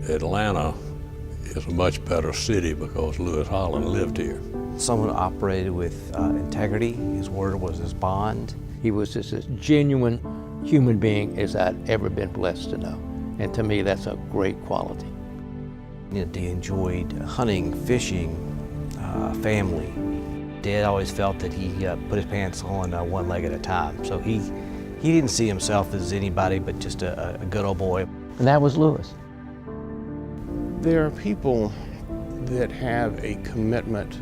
Atlanta is a much better city because Lewis Holland lived here. Someone operated with integrity. His word was his bond. He was just as genuine human being as I'd ever been blessed to know. And to me, that's a great quality. He enjoyed hunting, fishing, family. Dad always felt that he put his pants on one leg at a time. So he didn't see himself as anybody but just a good old boy. And that was Lewis. There are people that have a commitment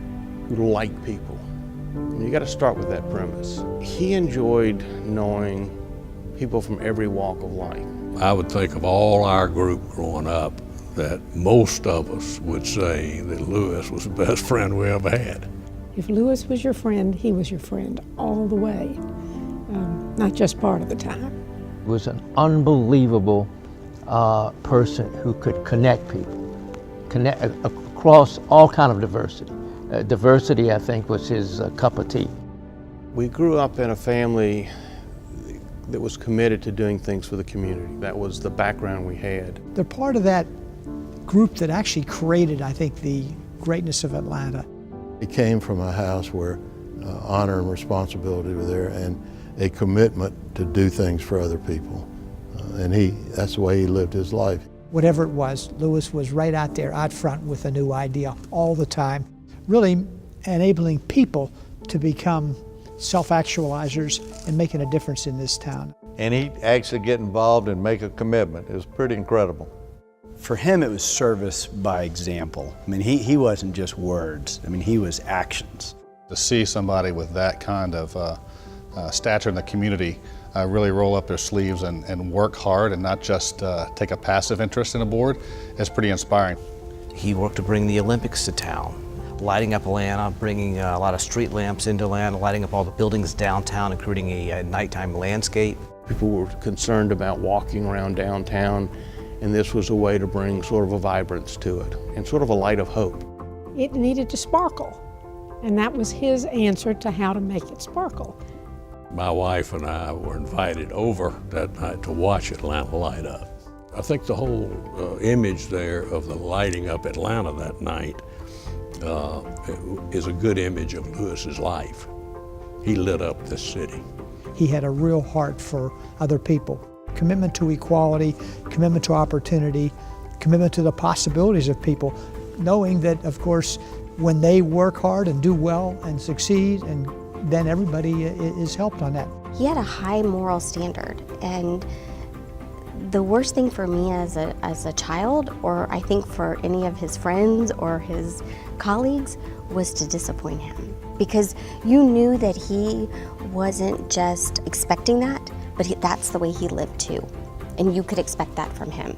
who like people. And you got to start with that premise. He enjoyed knowing people from every walk of life. I would think of all our group growing up that most of us would say that Lewis was the best friend we ever had. If Lewis was your friend, he was your friend all the way, not just part of the time. He was an unbelievable person who could connect people, connect across all kind of diversity. Diversity, I think, was his cup of tea. We grew up in a family that was committed to doing things for the community. That was the background we had. They're part of that group that actually created, I think, the greatness of Atlanta. He came from a house where honor and responsibility were there and a commitment to do things for other people. That's the way he lived his life. Whatever it was, Lewis was right out there, out front with a new idea all the time, really enabling people to become self-actualizers and making a difference in this town. And he'd actually get involved and make a commitment. It was pretty incredible. For him, it was service by example. I mean, he wasn't just words. I mean, he was actions. To see somebody with that kind of stature in the community really roll up their sleeves and work hard and not just take a passive interest in a board is pretty inspiring. He worked to bring the Olympics to town, lighting up Atlanta, bringing a lot of street lamps into Atlanta, lighting up all the buildings downtown and creating a nighttime landscape. People were concerned about walking around downtown, and this was a way to bring sort of a vibrance to it and sort of a light of hope. It needed to sparkle, and that was his answer to how to make it sparkle. My wife and I were invited over that night to watch Atlanta light up. I think the whole image there of the lighting up Atlanta that night is a good image of Lewis's life. He lit up this city. He had a real heart for other people. Commitment to equality, commitment to opportunity, commitment to the possibilities of people, knowing that, of course, when they work hard and do well and succeed, and then everybody is helped on that. He had a high moral standard, and the worst thing for me as a child, or I think for any of his friends or his colleagues, was to disappoint him. Because you knew that he wasn't just expecting that, but that's the way he lived too. And you could expect that from him.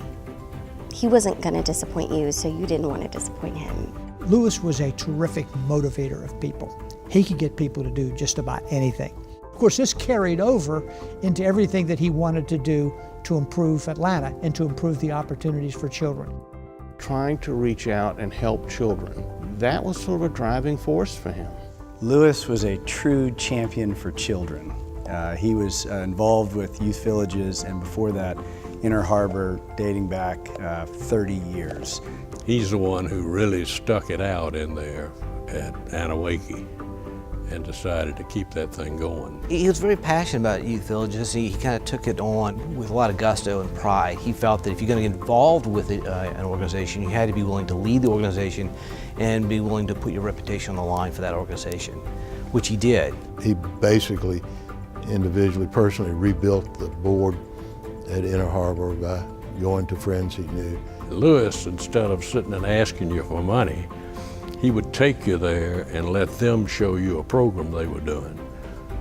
He wasn't going to disappoint you, so you didn't want to disappoint him. Lewis was a terrific motivator of people. He could get people to do just about anything. Of course, this carried over into everything that he wanted to do to improve Atlanta and to improve the opportunities for children. Trying to reach out and help children, that was sort of a driving force for him. Lewis was a true champion for children. He was involved with youth villages, and before that, Inner Harbor, dating back 30 years. He's the one who really stuck it out in there at Anawake and decided to keep that thing going. He was very passionate about youth villages. He kind of took it on with a lot of gusto and pride. He felt that if you're going to get involved with an organization, you had to be willing to lead the organization and be willing to put your reputation on the line for that organization, which he did. He basically, individually, personally rebuilt the board at Inner Harbor by going to friends he knew. Lewis, instead of sitting and asking you for money, he would take you there and let them show you a program they were doing.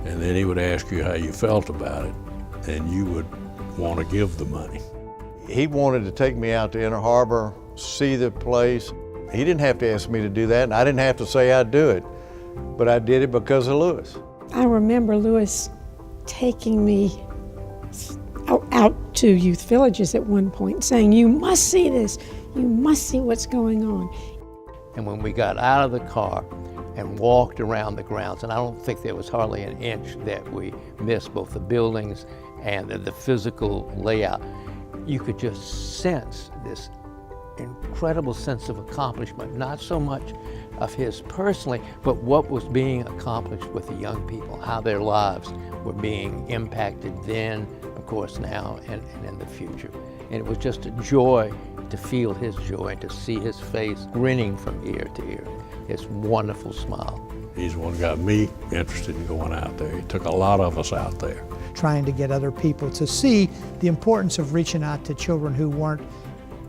And then he would ask you how you felt about it, and you would want to give the money. He wanted to take me out to Inner Harbor, see the place. He didn't have to ask me to do that, and I didn't have to say I'd do it, but I did it because of Lewis. I remember Lewis taking me out to youth villages at one point, saying, "You must see this, you must see what's going on." And when we got out of the car and walked around the grounds, and I don't think there was hardly an inch that we missed, both the buildings and the physical layout, you could just sense this incredible sense of accomplishment, not so much of his personally, but what was being accomplished with the young people, how their lives were being impacted then, of course now, and in the future. And it was just a joy to feel his joy and to see his face grinning from ear to ear, his wonderful smile. He's the one who got me interested in going out there. He took a lot of us out there. Trying to get other people to see the importance of reaching out to children who weren't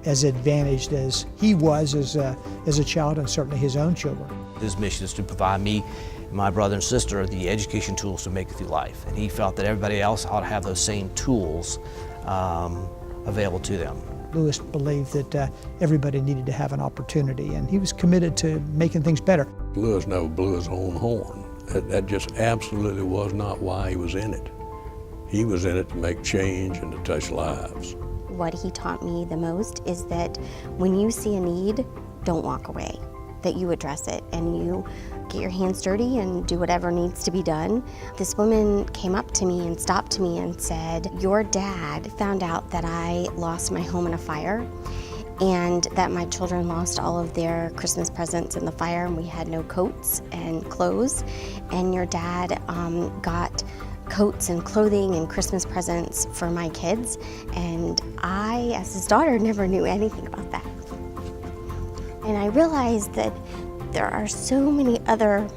as advantaged as he was as a child, and certainly his own children. His mission is to provide me and my brother and sister the education tools to make it through life. And he felt that everybody else ought to have those same tools available to them. Lewis believed that everybody needed to have an opportunity, and he was committed to making things better. Lewis never blew his own horn. That just absolutely was not why he was in it. He was in it to make change and to touch lives. What he taught me the most is that when you see a need, don't walk away, that you address it and you get your hands dirty and do whatever needs to be done. This woman came up to me and stopped me and said, "Your dad found out that I lost my home in a fire and that my children lost all of their Christmas presents in the fire, and we had no coats and clothes, and your dad got coats and clothing and Christmas presents for my kids, and I, as his daughter, never knew anything about that." And I realized that there are so many other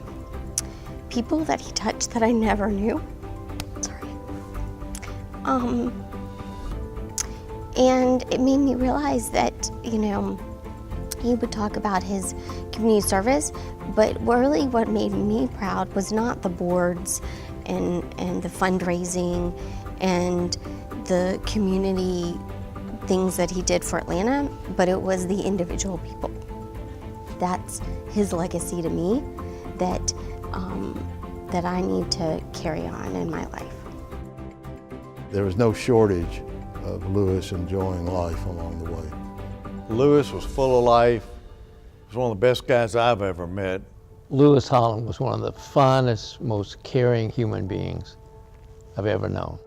people that he touched that I never knew. Sorry. And it made me realize that, you know, he would talk about his community service, but really what made me proud was not the boards and the fundraising and the community things that he did for Atlanta, but it was the individual people. That's his legacy to me that I need to carry on in my life. There was no shortage of Lewis enjoying life along the way. Lewis was full of life. He was one of the best guys I've ever met. Lewis Holland was one of the finest, most caring human beings I've ever known.